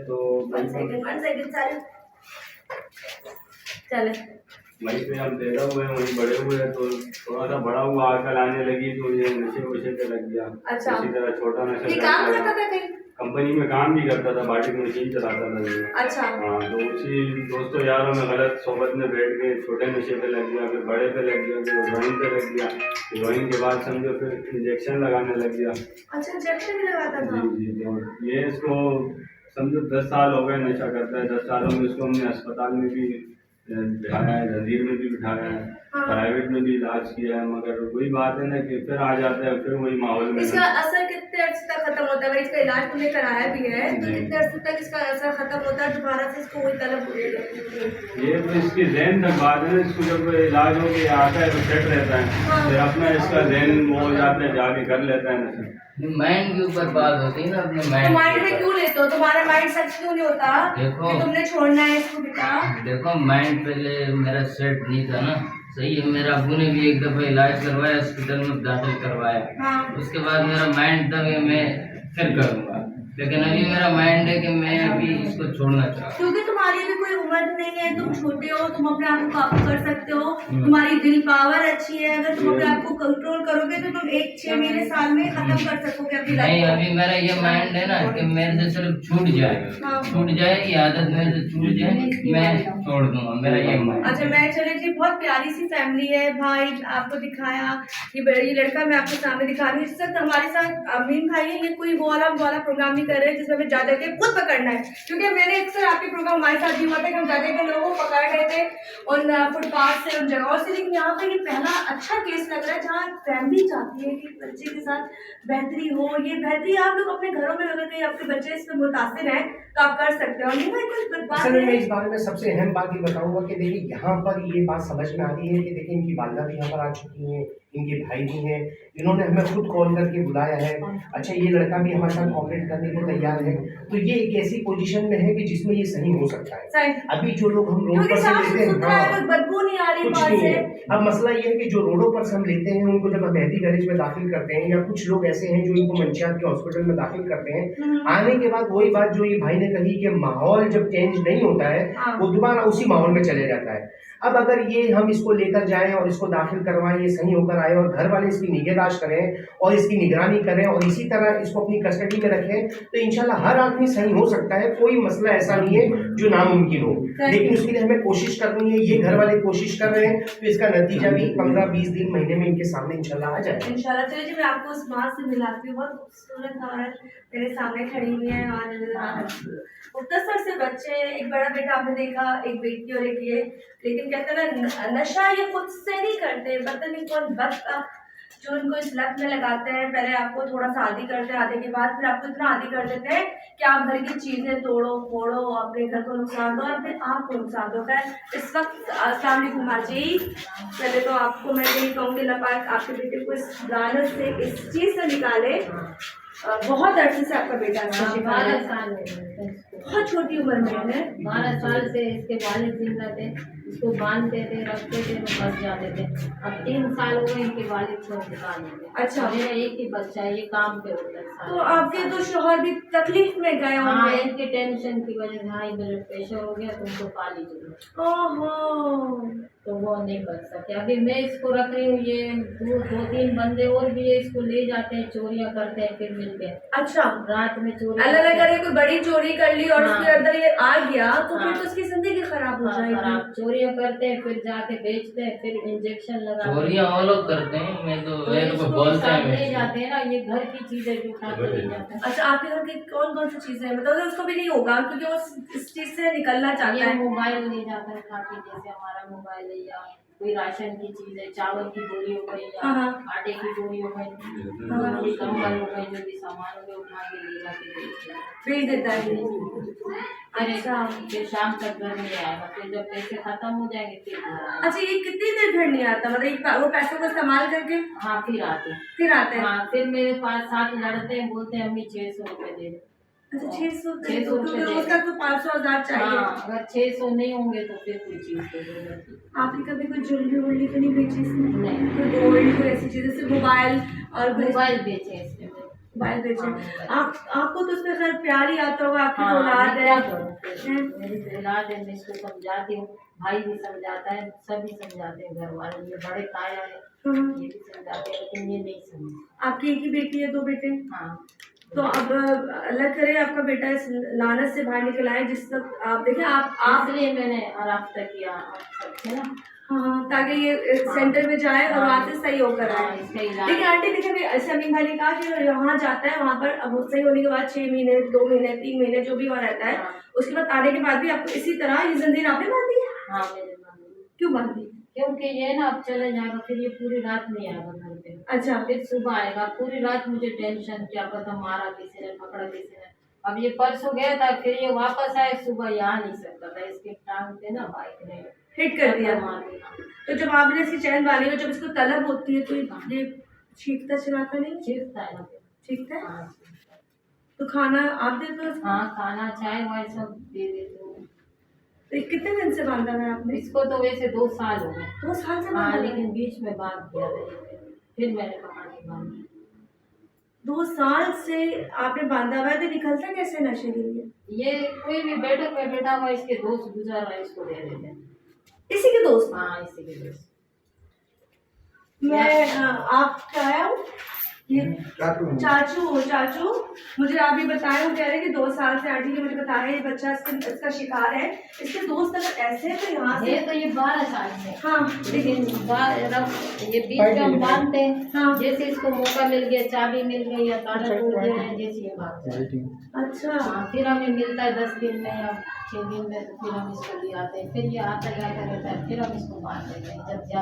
तो one second चले। वहीं पे हम पैदा हुए हैं, वहीं बड़े हुए हैं, तो थोड़ा सा बड़ा हुआ अकल आने लगी तो ये नशे वशे पे लग गया। अच्छा। इसी तरह छोटा नशा ये काम करता था कहीं? कंपनी में काम भी करता था, बाटी की मशीन चलाता था ये। अच्छा। हाँ, तो उसी दोस्तों यारों में गलत सोबत में बैठ के छोटे नशे पे लग गया, फिर बड़े पे लग गया, फिर ड्राइंग पे लग गया। ड्राइंग के बाद समझो फिर इंजेक्शन लगाने लग गया। अच्छा, इंजेक्शन भी लगाता था? जी जी। तो ये इसको समझो 10 साल हो गए नशा करता है। 10 सालों में इसको हमने अस्पताल में भी बिठाया है, जंजीर में भी बिठाया है, हाँ। प्राइवेट में भी इलाज किया है, मगर वही बात है ना कि फिर आ जाता है, फिर वही माहौल में। इसका असर कितने अर्से तक खत्म होता है? भाई इसका इलाज तुमने कराया भी है, तो कितने अर्से तक इसका असर खत्म होता है? दोबारा से इसको वही तलब होने लगती है? ये तो इसकी जहन तक बात है ना, इसको जब इलाज हो के आता है तो सेट रहता है। हाँ। फिर अपना इसका जहन वो हो जाता है, जाके कर लेता है ना। माइंड के ऊपर बात होती है ना, अपने तो माइंड में माइंड क्यों लेते हो? तुम्हारा माइंड सच क्यों नहीं होता देखो, कि तुमने छोड़ना है इसको बेटा? देखो माइंड पहले मेरा सेट नहीं था ना, सही है। मेरा अबू ने भी एक दफा इलाज करवाया, हॉस्पिटल में दाखिल करवाया। हाँ। उसके बाद मेरा माइंड था कि मैं फिर करूँगा, लेकिन अभी मेरा माइंड है कि मैं अभी इसको छोड़ना चाहता हूँ। क्योंकि तुम्हारी भी कोई उम्र नहीं है, तुम छोटे हो, तुम अपने आप को काबू कर सकते हो, तुम्हारी दिल पावर अच्छी है। अगर तुम अपने आप को कंट्रोल करोगे तो तुम 1-6 महीने साल में खत्म कर सकोगे अपनी नहीं, लाइफ। अभी मेरा ये माइंड है ना कि मेरे से सिर्फ छूट जाए, हाँ। छूट जाए, ये आदत मेरे से छूट जाए, मैं छोड़ दूंगा, मेरा ये माइंड। अच्छा, मैं चले जी, बहुत प्यारी सी फैमिली है भाई, आपको दिखाया ये लड़का मैं आपके सामने दिखा रही हूँ। इस वक्त हमारे साथ अमीन भाई है। ये कोई वो वाला प्रोग्राम नहीं कर रहे जिसमें हमें जा के खुद पकड़ना है, क्योंकि मैंने अक्सर आपके प्रोग्राम हमारे साथ भी हुआ था कि हम जाते के लोगों को पकड़ रहे थे उन फुटपाथ से, उन जगहों से। लेकिन यहाँ पर ये पहला अच्छा केस लग रहा है जहाँ फैमिली चाहती है कि बच्चे के साथ बेहतरी हो। ये बेहतरी आप लोग अपने घरों में अगर कहीं आपके बच्चे इसमें मुतासिर हैं तो आप कर सकते हो। नहीं भाई, कुछ बात असल में मैं है? इस बारे में सबसे अहम बात ये बताऊंगा कि देखिए यहाँ पर ये बात समझ में आ रही है कि देखिए इनकी वालदा भी यहाँ पर आ चुकी हैं, इनके भाई भी हैं, इन्होंने हमें खुद कॉल करके बुलाया है। अच्छा, ये लड़का भी हमारे साथ कॉपरेट करने को तैयार है, तो ये एक ऐसी पोजीशन में है कि जिसमें ये सही हो सकता है। सही। अभी जो लोग हम रोड पर से लेते हैं, हाँ, बदबू नहीं आ रही कुछ बाहर नहीं से। है। अब मसला ये है कि जो रोडों पर से हम लेते हैं उनको जब हम मेहदी गैरेज में दाखिल करते हैं, या कुछ लोग ऐसे हैं जो इनको मंशियात के हॉस्पिटल में दाखिल करते हैं, आने के बाद वही बात जो ये भाई ने कही कि माहौल जब चेंज नहीं होता है वो दोबारा उसी माहौल में चले जाता है। अब अगर ये हम इसको लेकर जाएं और इसको दाखिल करवाएं, ये सही होकर आए और घर वाले इसकी निगहदाश्त करें और इसकी निगरानी करें और इसी तरह इसको अपनी कस्टडी में रखें, तो इंशाल्लाह हर आदमी सही हो सकता है। कोई मसला ऐसा नहीं है जो नामुमकिन हो, लेकिन उसके लिए हमें कोशिश करनी है। ये घर वाले कोशिश कर रहे हैं, तो इसका नतीजा भी 15-20 दिन, महीने में इनके सामने इंशाल्लाह आ जाए। इंशाल्लाह। चलिए जी, मैं आपको उस माँ से मिलाती हूँ। बहुत खूबसूरत औरत मेरे सामने खड़ी हुई है और मुख्तसर से बच्चे, एक बड़ा बेटा आपने देखा, एक बेटी और एक ये। लेकिन कहते हैं ना, नशा ये खुद से नहीं करते, पता नहीं कौन वक्त जो उनको इस लत में लगाते हैं। पहले आपको थोड़ा सा आदी करते हैं, आधे के बाद फिर आपको इतना आदी कर देते हैं कि आप घर की चीज़ें तोड़ो फोड़ो, अपने घर को नुकसान दो और अपने आप को नुकसान दो। खैर, इस वक्त अस्सलाम वालेकुम माजी, पहले तो आपको मैं यही कहूँगी अल्लाह पाक आपके बेटे को इस लानत से, इस चीज़ से निकाले। बहुत अर्से से आपका बेटा 12 साल में, बहुत छोटी उम्र में है। 12 साल से इसके वालिद जिंदा थे, इसको बांधते थे, रखते थे, तो फंस जाते थे। अब 3 साल हुए इनके वालिद को निकाल दिए। अच्छा। मेरा एक ही बच्चा है, ये काम पे होता है। तो आपके तो शोहर भी तकलीफ में गए हाँ, होंगे। इनके टेंशन की वजह से हाई ब्लड प्रेशर हो गया, तो उनको पाली चाहिए, ओहो, तो वो नहीं बच सके। अभी मैं इसको रख रही हूँ, ये 2-3 बंदे और भी है, इसको ले जाते हैं, चोरियाँ करते हैं, फिर मिलते हैं। अच्छा, रात में चोरी अल्लाह ना करे कोई बड़ी चोरी कर ली और हाँ। उसके अंदर ये आ गया तो फिर हाँ। तो उसकी जिंदगी खराब हो जाएगी। खराब चोरियाँ करते हैं, फिर जाके बेचते हैं, फिर इंजेक्शन लगाते हैं। चोरियां वो लोग करते हैं, मैं तो तो मेरे को इसको बोलते साथ ले हैं। जाते हैं ना, ये घर की चीजें जो उठा के ले जाते हैं। अच्छा, आपके घर की कौन कौन सी चीजें हैं? मतलब उसको भी नहीं होगा क्योंकि वो इस चीज से निकलना चाहता ये है। मोबाइल ले जाता है खा के, जैसे हमारा मोबाइल है, या कोई राशन की चीज है, चावल की बोरी हो गई या हाँ। आटे की बोरी हो गई, कोई कंबल हो गई, जो भी सामान हो गया उठा के ले जाके बेचते हैं। भेज देता है। अरे अच्छा। फिर शाम तक घर नहीं आएगा, फिर जब पैसे खत्म हो जाएंगे फिर घर आएगा। अच्छा, ये कितनी देर घर नहीं आता? मतलब वो पैसों को इस्तेमाल करके हाँ, फिर आते हैं। फिर आते हैं? हाँ, फिर मेरे पास साथ लड़ते हैं, बोलते हैं अम्मी 600 रुपये दे दो। अच्छा, 600 600 क्योंकि रोज का तो 500-1000 चाहिए। हाँ, अगर 600 नहीं होंगे तो फिर कोई चीज़ दे दो। आपने कभी कोई ज्वेलरी वोलरी तो नहीं बेची इसमें? नहीं, कोई गोल्ड, कोई ऐसी चीज जैसे मोबाइल और मोबाइल बेचे इसमें। मोबाइल बेचे। हाँ, आपको तो उसमें खैर प्यार ही आता होगा, आपकी हाँ, औलाद मैं है। क्या करूँ फिर? मेरी तो औलाद है, मैं इसको समझाती हूँ, भाई भी समझाता है, सभी समझाते हैं घर वाले, ये बड़े ताया है, हम्म। ये भी समझाते हैं, लेकिन ये नहीं समझते। आपकी एक ही बेटी है, 2 बेटे? हाँ, तो अब अल्लाह करे आपका बेटा इस लानत से बाहर निकल आए, जिस वक्त आप देखें आप इसलिए मैंने रास्ता किया आप सबसे ना। हाँ, ताकि ये सेंटर में जाए और वहाँ से सही होकर हाँ, आए। इसका इलाज। लेकिन आंटी देखिए, ऐसे अमीन भाई ने कहा कि वहाँ जाता है, वहाँ पर अब सही होने के बाद 6 महीने, 2 महीने, 3 महीने जो भी वहाँ रहता है, हाँ। उसके बाद आने के बाद भी आपको इसी तरह ये जंजीर आपने बांधी है? हाँ, मेरे मामले क्यों बांधी? क्योंकि ये ना अब चले जाएगा, फिर ये पूरी रात नहीं आएगा घर पे, अच्छा, फिर सुबह आएगा, पूरी रात मुझे टेंशन, क्या पता मारा किसी ने, पकड़ा किसी ने। अब ये परसों गया था, फिर ये वापस आए, सुबह ये आ नहीं सकता था, इसके टांग पे ना बाइक ने हिट कर दिया। मार दिया। तो जब आपने इसकी चैन बांधी और जब इसको तलब होती है तो ये चीखता चिल्लाता नहीं? चीखता है ना फिर। चीखता है? हाँ, तो खाना आप देते हो इसको? हाँ, खाना चाय वाय सब दे देते हो। तो ये कितने दिन से बांधा है आपने? इसको तो वैसे 2 साल हो गए। 2 साल से हाँ, बांधा है? लेकिन बीच में बांध दिया था ये, फिर मैंने पकड़ के बांधा। 2 साल से आपने बांधा हुआ है, तो निकलता कैसे नशे के लिए? ये कोई भी बैठक में बैठा हुआ, इसके दोस्त गुजर रहा है, इसको दे देते हैं। इसी के दोस्त? हाँ, इसी के दोस्त। मैं आप क्या आया हूँ ये चाचू मुझे आप ये बताए, वो कह रहे हैं कि 2 साल से आंटी ने मुझे बताया ये बच्चा इसका शिकार है। इसके दोस्त अगर ऐसे हैं तो यहाँ से ये तो ये 12 साल से। हाँ, लेकिन ये बीच में हम बांधते हैं, हाँ। जैसे इसको मौका मिल गया, चाबी मिल गई या ताला टूट गया है, जैसे ये भागता है। अच्छा, हाँ, फिर हमें मिलता है 10 दिन में या 6 दिन में, तो फिर हम इसको ले आते हैं, फिर ये आता जाता रहता है, फिर हम इसको बांध देते हैं जब